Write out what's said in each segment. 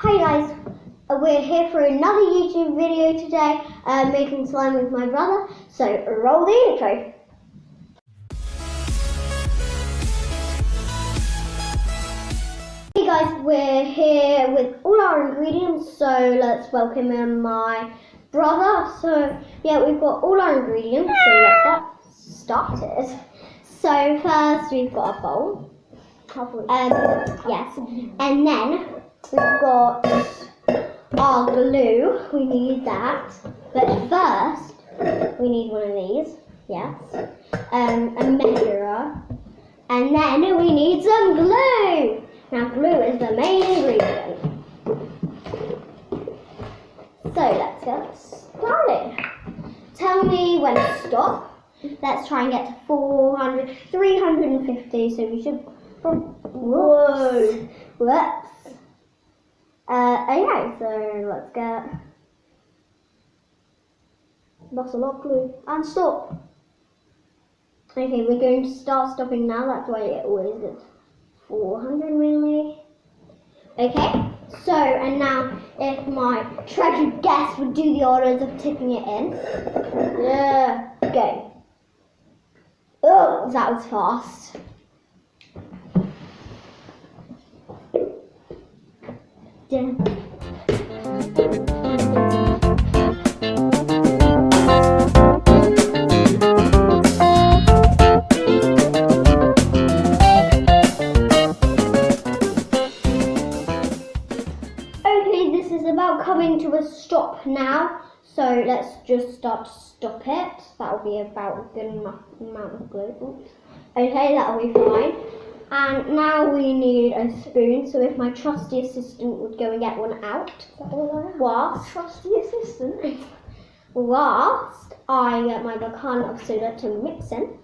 Hi guys, we're here for another YouTube video today, making slime with my brother, so roll the intro. Hey guys, we're here with all our ingredients, so let's welcome in my brother. So yeah, we've got all our ingredients, so let's get started. So first we've got a bowl, yes, and then we've got our glue, we need that, but first we need one of these, yes, a measurer, and then we need some glue. Now glue is the main ingredient. So let's get started. Tell me when to stop. Let's try and get to 400, 350, so we should, whoops. Okay, so let's get, that's a lot of glue, and stop. Okay, we're going to start stopping now, that's why it always is 400 really. Okay, so, and now if my treasured guest would do the honors of tipping it in. Yeah, go. Oh, that was fast. Dun. Okay, this is about coming to a stop now, so let's just start to stop it. That will be about a good enough amount of glue. Oops. Okay, that will be fine. And now we need a spoon, so if my trusty assistant would go and get one out. Whilst, trusty assistant? Whilst I get my bicarbonate of soda to mix in.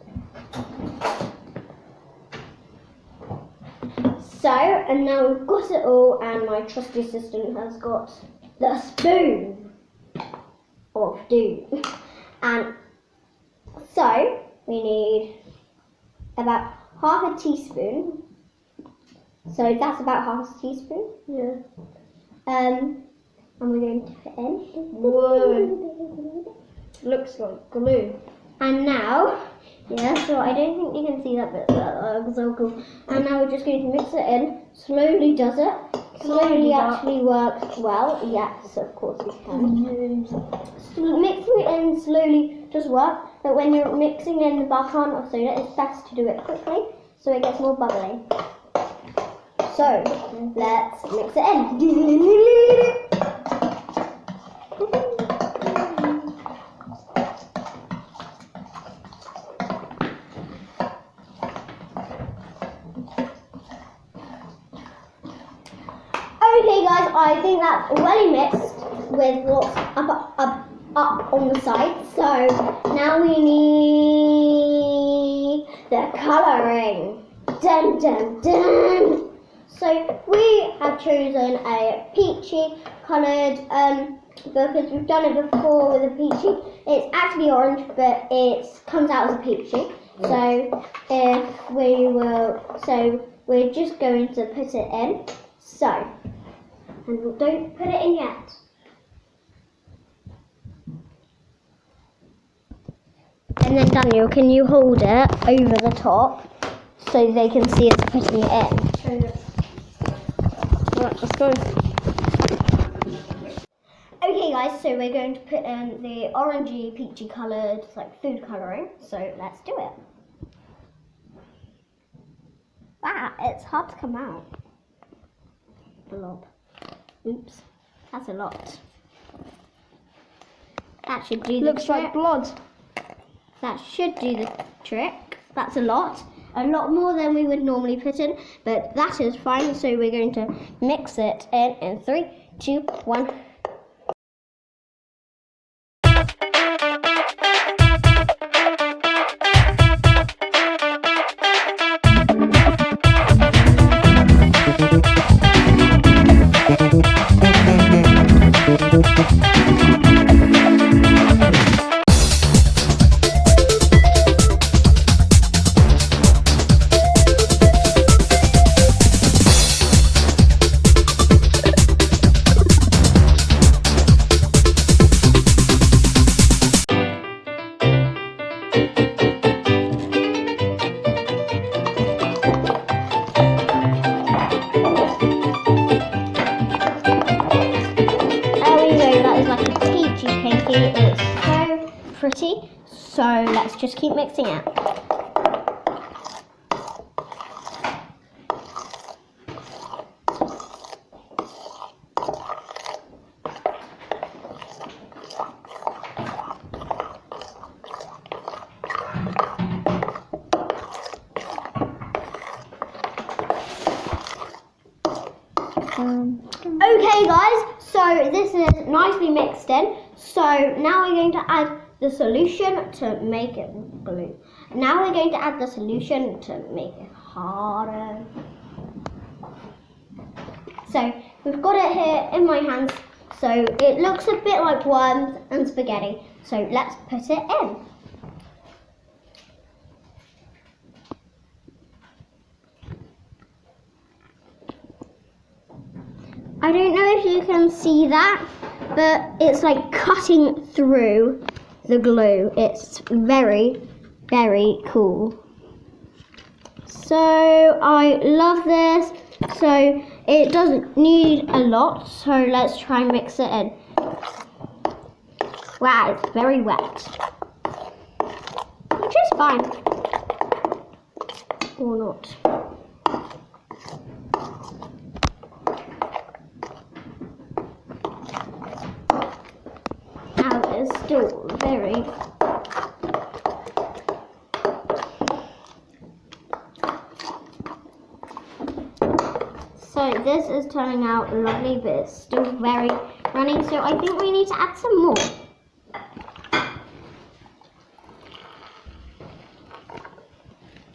So, and now we've got it all, and my trusty assistant has got the spoon of doom. And so, we need about half a teaspoon. So that's about half a teaspoon. Yeah. And we're going to put it in. Whoa. Looks like glue. And now, yeah, so I don't think you can see that bit. That's so cool. And now we're just going to mix it in. Slowly does it. Slowly actually works well. Yes, of course we can. Mixing it in slowly does work, but when you're mixing in the bicarbonate of soda, it's best to do it quickly so it gets more bubbly. So let's mix it in. Okay guys, I think that's already mixed with what's up on the side. So now we need the colouring. Dun dun dun. So we have chosen a peachy coloured because we've done it before with a peachy. It's actually orange, but it comes out as a peachy. So we're just going to put it in. So. And don't put it in yet. And then Daniel, can you hold it over the top so they can see us putting it in? Right, let's go. Okay guys, so we're going to put in the orangey, peachy coloured, like food colouring. So let's do it. Wow, it's hard to come out. Blob. Oops, that's a lot. That should do the trick. Looks like blood. That should do the trick. That's a lot more than we would normally put in, but that is fine. So we're going to mix it in 3, 2, 1. So let's just keep mixing it. Okay guys, so this is nicely mixed in. So now we're going to add the solution to make it blue. Now we're going to add the solution to make it harder. So we've got it here in my hands. So it looks a bit like worms and spaghetti. So let's put it in. I don't know if you can see that, but it's like cutting through the glue. It's very, very cool. So I love this. So it doesn't need a lot, so let's try and mix it in. Wow, it's very wet, which is fine. Or not. It's still very so this is turning out lovely, but it's still very runny, so I think we need to add some more.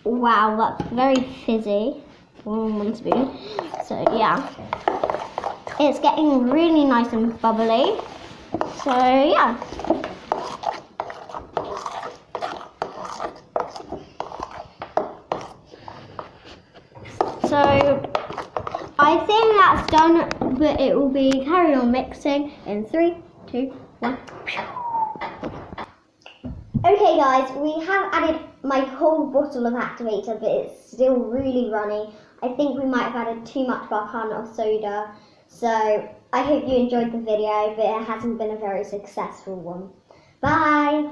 Wow, that's very fizzy. 1 spoon. So yeah, it's getting really nice and bubbly. So yeah. So I think that's done, but it will be carry on mixing in 3, 2, 1. Okay guys, we have added my whole bottle of activator, but it's still really runny. I think we might have added too much bicarbonate of soda. So I hope you enjoyed the video, but it hasn't been a very successful one. Bye!